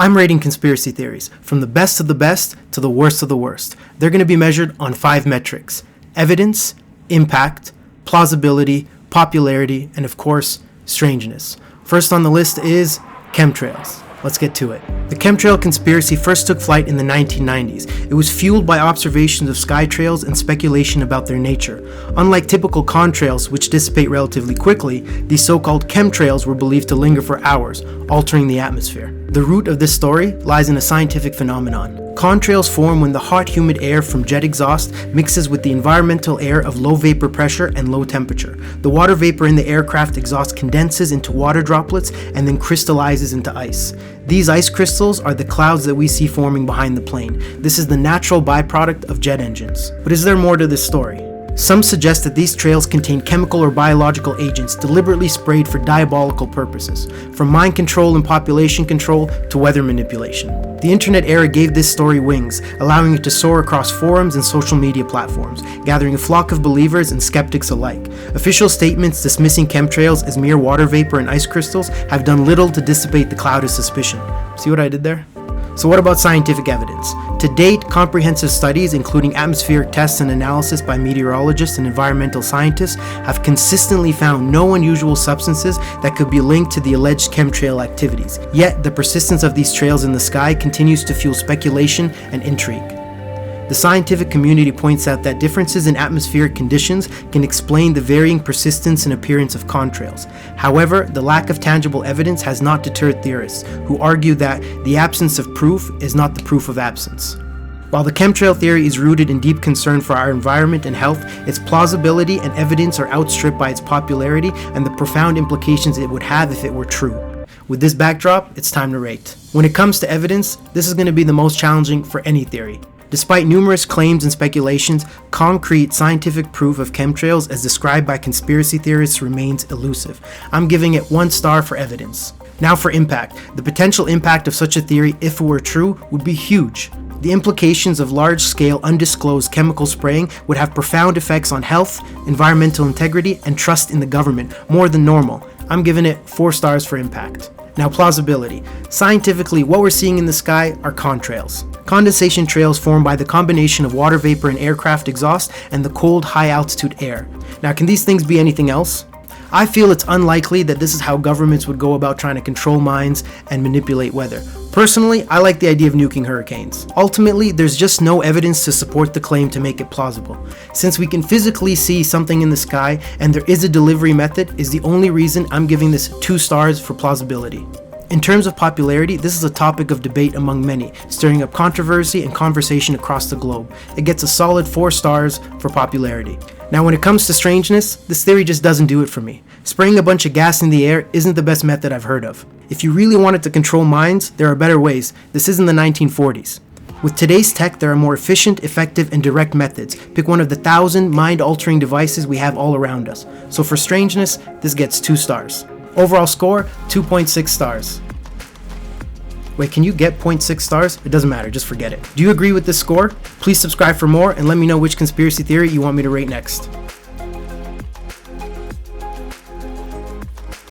I'm rating conspiracy theories, from the best of the best to the worst of the worst. They're going to be measured on 5 metrics: evidence, impact, plausibility, popularity, and of course, strangeness. First on the list is chemtrails. Let's get to it. The Chemtrail Conspiracy first took flight in the 1990s. It was fueled by observations of sky trails and speculation about their nature. Unlike typical contrails, which dissipate relatively quickly, these so-called chemtrails were believed to linger for hours, altering the atmosphere. The root of this story lies in a scientific phenomenon. Contrails form when the hot, humid air from jet exhaust mixes with the environmental air of low vapor pressure and low temperature. The water vapor in the aircraft exhaust condenses into water droplets and then crystallizes into ice. These ice crystals are the clouds that we see forming behind the plane. This is the natural byproduct of jet engines. But is there more to this story? Some suggest that these trails contain chemical or biological agents deliberately sprayed for diabolical purposes, from mind control and population control to weather manipulation. The internet era gave this story wings, allowing it to soar across forums and social media platforms, gathering a flock of believers and skeptics alike. Official statements dismissing chemtrails as mere water vapor and ice crystals have done little to dissipate the cloud of suspicion. See what I did there? So what about scientific evidence? To date, comprehensive studies, including atmospheric tests and analysis by meteorologists and environmental scientists, have consistently found no unusual substances that could be linked to the alleged chemtrail activities. Yet, the persistence of these trails in the sky continues to fuel speculation and intrigue. The scientific community points out that differences in atmospheric conditions can explain the varying persistence and appearance of contrails. However, the lack of tangible evidence has not deterred theorists, who argue that the absence of proof is not the proof of absence. While the chemtrail theory is rooted in deep concern for our environment and health, its plausibility and evidence are outstripped by its popularity and the profound implications it would have if it were true. With this backdrop, it's time to rate. When it comes to evidence, this is going to be the most challenging for any theory. Despite numerous claims and speculations, concrete scientific proof of chemtrails as described by conspiracy theorists remains elusive. I'm giving it 1 star for evidence. Now for impact. The potential impact of such a theory, if it were true, would be huge. The implications of large-scale, undisclosed chemical spraying would have profound effects on health, environmental integrity, and trust in the government, more than normal. I'm giving it 4 stars for impact. Now plausibility. Scientifically, what we're seeing in the sky are contrails. Condensation trails formed by the combination of water vapor in aircraft exhaust and the cold, high-altitude air. Now, can these things be anything else? I feel it's unlikely that this is how governments would go about trying to control minds and manipulate weather. Personally, I like the idea of nuking hurricanes. Ultimately, there's just no evidence to support the claim to make it plausible. Since we can physically see something in the sky and there is a delivery method, is the only reason I'm giving this 2 stars for plausibility. In terms of popularity, this is a topic of debate among many, stirring up controversy and conversation across the globe. It gets a solid 4 stars for popularity. Now when it comes to strangeness, this theory just doesn't do it for me. Spraying a bunch of gas in the air isn't the best method I've heard of. If you really wanted to control minds, there are better ways. This isn't the 1940s. With today's tech, there are more efficient, effective, and direct methods. Pick one of the 1,000 mind-altering devices we have all around us. So for strangeness, this gets 2 stars. Overall score, 2.6 stars. Wait, can you get 0.6 stars? It doesn't matter, just forget it. Do you agree with this score? Please subscribe for more and let me know which conspiracy theory you want me to rate next.